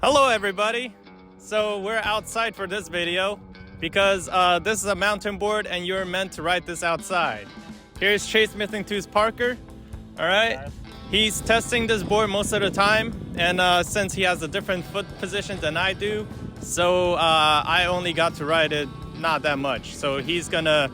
Hello everybody! So we're outside for this video because this is a mountain board and you're meant to ride this outside. Here's Chase Missingtooth Parker. Alright, he's testing this board most of the time, and since he has a different foot position than I do, so I only got to ride it not that much. So he's gonna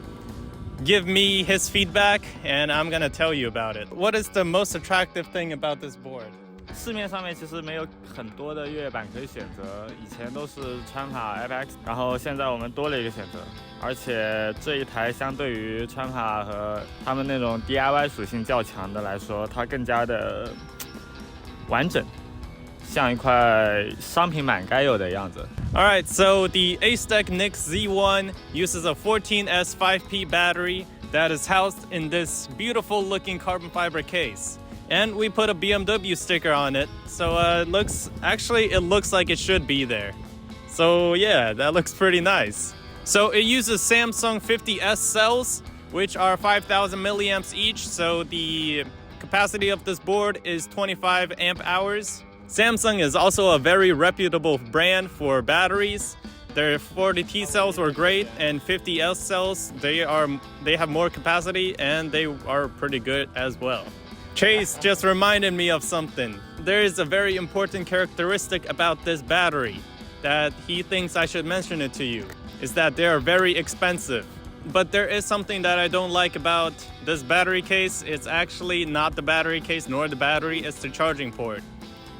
give me his feedback and I'm gonna tell you about it. What is the most attractive thing about this board? 市面上面其实没有很多的越野板可以选择，以前都是川卡 FX， 然后现在我们多了一个选择，而且这一台相对于川卡和他们那种 DIY 属性较强的来说，它更加的完整，像一块商品板该有的样子。Alright, so the Acedeck Nyx Z1 uses a 14S 5P battery that is housed in this beautiful looking carbon fiber case. And we put a BMW sticker on it, so it looks like it should be there. So yeah, that looks pretty nice. So it uses Samsung 50S cells, which are 5,000 milliamps each, so the capacity of this board is 25 amp hours. Samsung is also a very reputable brand for batteries. Their 40T cells were great, and 50S cells, they have more capacity and they are pretty good as well. Chase just reminded me of something. There is a very important characteristic about this battery that he thinks I should mention it to you, is that they are very expensive. But there is something that I don't like about this battery case. It's actually not the battery case nor the battery, it's the charging port.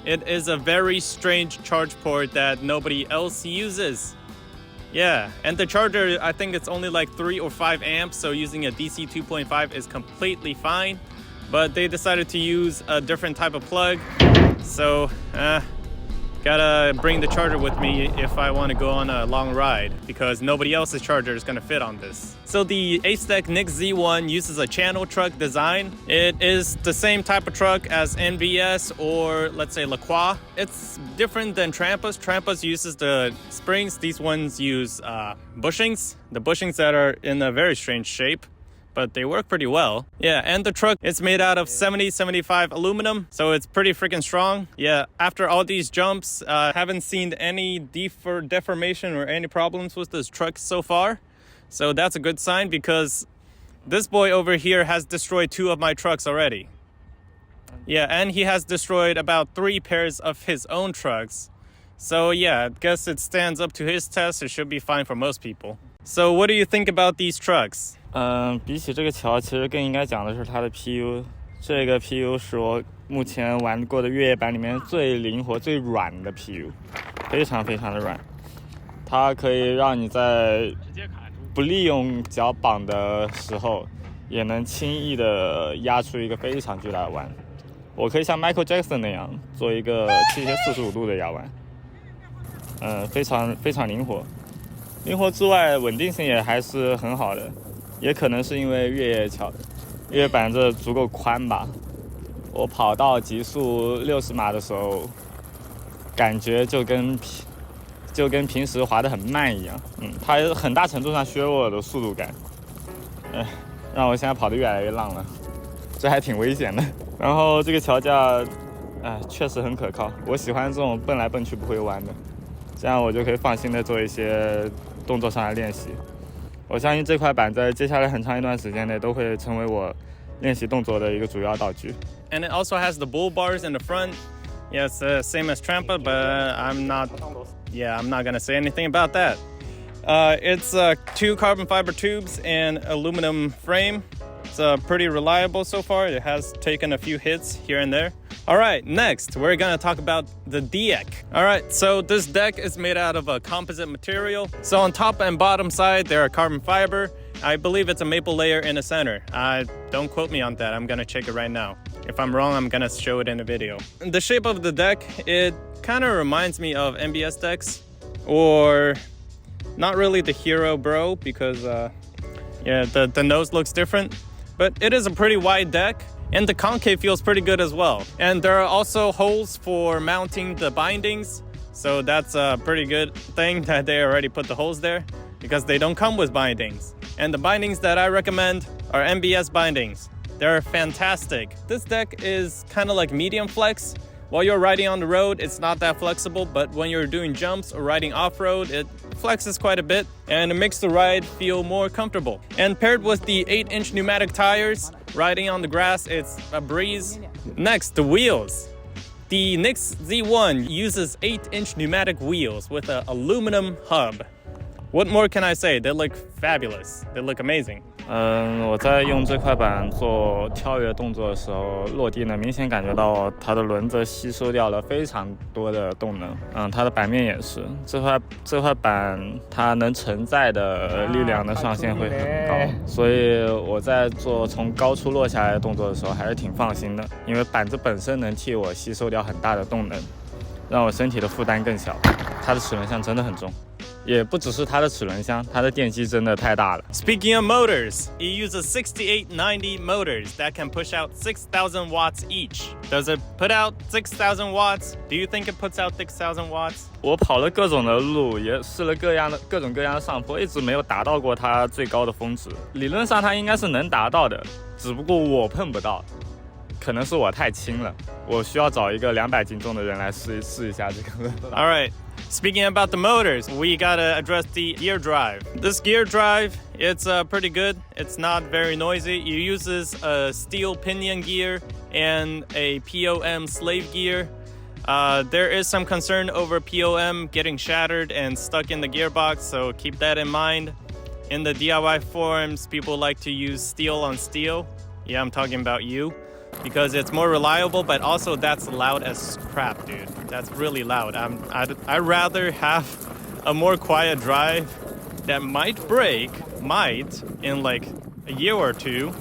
It is a very strange charge port that nobody else uses. Yeah, and the charger, I think it's only like 3 or 5 amps, so using a DC 2.5 is completely fine. But they decided to use a different type of plug, so gotta bring the charger with me if I want to go on a long ride, because nobody else's charger is gonna fit on this. So the Acedeck Nyx Z1 uses a channel truck design. It is the same type of truck as NVS or let's say Kwan. It's different than Trampas. Trampas uses the springs. These ones use bushings. The bushings that are in a very strange shape, but they work pretty well. Yeah, and the truck is made out of 70-75 aluminum, so it's pretty freaking strong. Yeah, after all these jumps, haven't seen any deformation or any problems with this truck so far. So that's a good sign, because this boy over here has destroyed 2 of my trucks already. Yeah, and he has destroyed about 3 pairs of his own trucks. So yeah, I guess it stands up to his test. It should be fine for most people. So what do you think about these trucks? 比起这个桥，其实更应该讲的是它的 PU。这个 PU 是我目前玩过的越野板里面最灵活、最软的 PU， 非常非常的软。它可以让你在不利用脚绑的时候，也能轻易的压出一个非常巨大的弯。我可以像 Michael Jackson 那样做一个倾斜45度的压弯，非常非常灵活。灵活之外，稳定性也还是很好的。也可能是因为越野板这足够宽吧，我跑到极速60码的时候，感觉就跟平时滑得很慢一样。它很大程度上削弱我的速度感，让我现在跑得越来越浪了，这还挺危险的。然后这个桥架，确实很可靠，我喜欢这种蹦来蹦去不会弯的，这样我就可以放心的做一些动作上的练习。我相信这块板在接下来很长一段时间内都会成为我练习动作的一个主要道具。And it also has the bull bars in the front. Yes, same as Trampa, but I'm not gonna say anything about that. It's 2 carbon fiber tubes and aluminum frame. It's pretty reliable so far. It has taken a few hits here and there. Alright, next we're gonna talk about the deck. Alright, so this deck is made out of a composite material. So on top and bottom side there are carbon fiber. I believe it's a maple layer in the center. Don't quote me on that, I'm gonna check it right now. If I'm wrong, I'm gonna show it in the video. The shape of the deck, it kind of reminds me of NBS decks, or not really the Hero Bro, because yeah, the nose looks different. But it is a pretty wide deck, and the concave feels pretty good as well. And there are also holes for mounting the bindings, so that's a pretty good thing that they already put the holes there, because they don't come with bindings. And the bindings that I recommend are NBS bindings. They're fantastic. This deck is kind of like medium flex, While you're riding on the road, it's not that flexible, but when you're doing jumps or riding off-road, it flexes quite a bit and it makes the ride feel more comfortable. And paired with the 8-inch pneumatic tires, riding on the grass, it's a breeze. Next, the wheels. The Nyx Z1 uses 8-inch pneumatic wheels with an aluminum hub. What more can I say? They look fabulous. They look amazing. 我在用这块板做跳跃动作的时候，落地呢明显感觉到它的轮子吸收掉了非常多的动能。它的板面也是，这块板它能承载的力量的上限会很高，所以我在做从高处落下来的动作的时候还是挺放心的，因为板子本身能替我吸收掉很大的动能，让我身体的负担更小。它的齿轮箱真的很重。也不只是它的齿轮箱，它的电机真的太大了。Speaking of motors, it uses 6890 motors that can push out 6,000 watts each. Does it put out 6,000 watts? Do you think it puts out 6,000 watts? 我跑了各种的路，也试了各种各样的上坡，一直没有达到过它最高的峰值。理论上它应该是能达到的，只不过我碰不到，可能是我太轻了，我需要找一个200斤重的人来试一下这个。All right. Speaking about the motors, we gotta address the gear drive. This gear drive, it's pretty good. It's not very noisy. It uses a steel pinion gear and a POM slave gear. There is some concern over POM getting shattered and stuck in the gearbox, so keep that in mind. In the DIY forums, people like to use steel on steel. Yeah, I'm talking about you. Because it's more reliable, but also that's loud as crap, dude. That's really loud. I'd rather have a more quiet drive that might break, in like a year or two,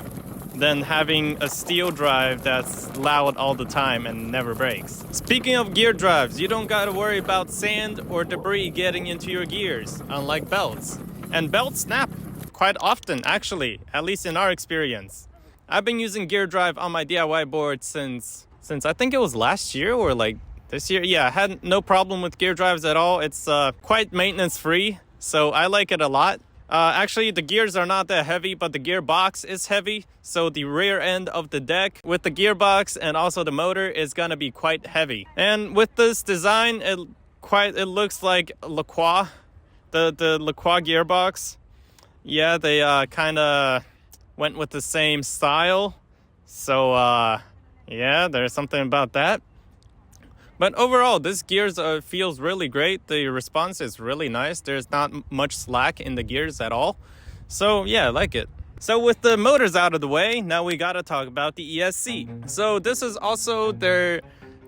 than having a steel drive that's loud all the time and never breaks. Speaking of gear drives, you don't gotta worry about sand or debris getting into your gears, unlike belts. And belts snap quite often, actually, at least in our experience. I've been using gear drive on my DIY board since I think it was last year or like this year. Yeah, I had no problem with gear drives at all. It's quite maintenance free, so I like it a lot. Actually, the gears are not that heavy, but the gearbox is heavy. So the rear end of the deck with the gearbox and also the motor is gonna be quite heavy. And with this design, it looks like Kwan, the Kwan gearbox. Yeah, they kind of went with the same style, so yeah, there's something about that. But overall, this gears feels really great. The response is really nice. There's not much slack in the gears at all, so yeah, I like it. So with the motors out of the way, now we gotta talk about the ESC. So this is also their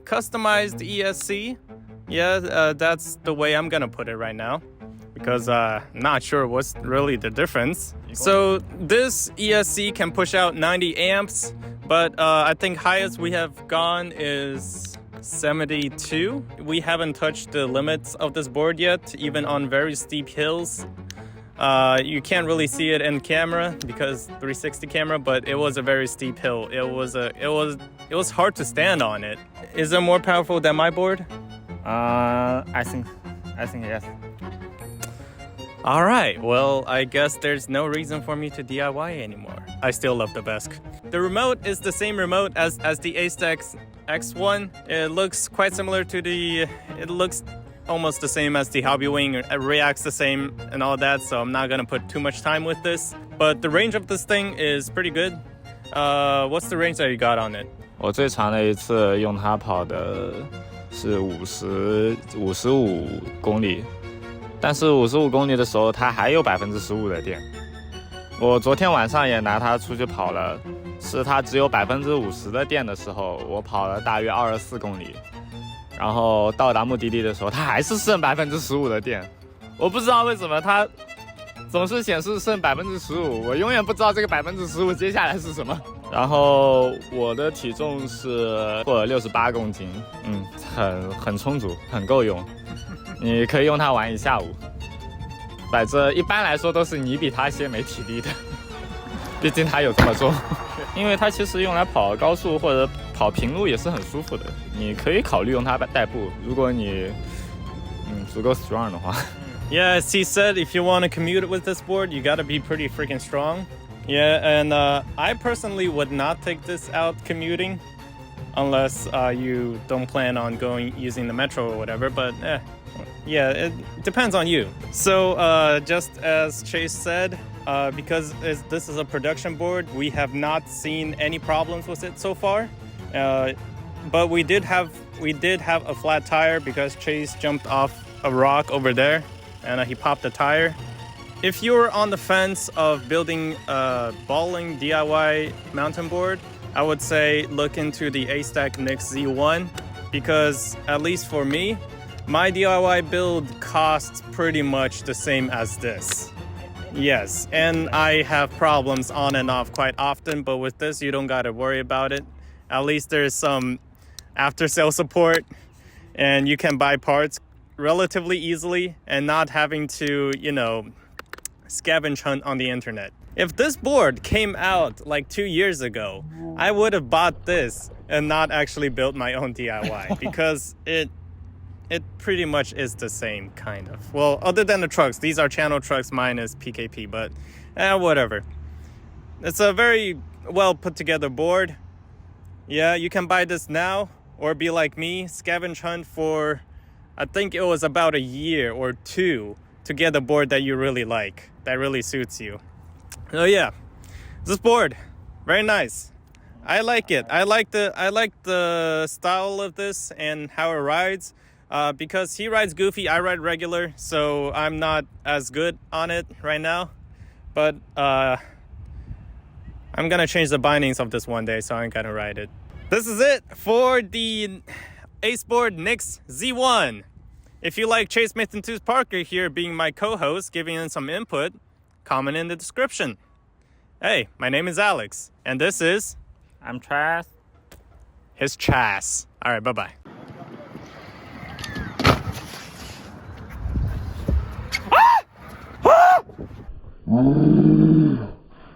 customized ESC. Yeah, that's the way I'm gonna put it right now, because I'm not sure what's really the difference. So this ESC can push out 90 amps, but I think highest we have gone is 72. We haven't touched the limits of this board yet, even on very steep hills. You can't really see it in camera because 360 camera, but it was a very steep hill. It was hard to stand on it. Is it more powerful than my board? I think yes. All right, well, I guess there's no reason for me to DIY anymore. I still love the Vesk. The remote is the same remote as the Acedeck X1. It looks quite similar to it looks almost the same as the Hobbywing. It reacts the same and all that, so I'm not gonna put too much time with this. But the range of this thing is pretty good. What's the range that you got on it? 我最长的一次用它跑的是55公里。但是55公里的时候，它还有15%的电。我昨天晚上也拿它出去跑了，是它只有50%的电的时候，我跑了大约24公里，然后到达目的地的时候，它还是剩15%的电。我不知道为什么它总是显示剩15%，我永远不知道这个15%接下来是什么。然后我的体重是68公斤，很充足，很够用。你可以用它玩一下午，反正一般来说都是你比它先没体力的，毕竟它有这么重。因为它其实用来跑高速或者跑平路也是很舒服的，你可以考虑用它代步，如果你足够 strong 的话。Yeah, as he said, if you want to commute with this board, you gotta be pretty freaking strong. Yeah, and I personally would not take this out commuting. unless you don't plan on using the metro or whatever. But yeah, it depends on you. So just as Chase said, because this is a production board, we have not seen any problems with it so far. But we did have a flat tire because Chase jumped off a rock over there and he popped the tire. If you're on the fence of building a balling DIY mountain board, I would say look into the Acedeck Nyx Z1, because at least for me, my DIY build costs pretty much the same as this. Yes, and I have problems on and off quite often, but with this, you don't gotta worry about it. At least there's some after-sale support, and you can buy parts relatively easily and not having to, scavenge hunt on the internet. If this board came out like 2 years ago, I would have bought this and not actually built my own DIY because it pretty much is the same kind of. Well, other than the trucks, these are channel trucks, mine is PKP, but whatever. It's a very well put together board. Yeah, you can buy this now or be like me, scavenge hunt for, I think it was about a year or two to get a board that you really like, that really suits you. So yeah, this board, very nice. I like it. I like the style of this and how it rides. Because he rides goofy, I ride regular, so I'm not as good on it right now. But I'm gonna change the bindings of this one day, so I'm gonna ride it. This is it for the Aceboard Nyx Z1. If you like Chase Matthews Parker here being my co-host, giving in some input, comment in the description. Hey, my name is Alex, and this is... I'm Chas. His Chas. All right, bye-bye. Ah! Ah!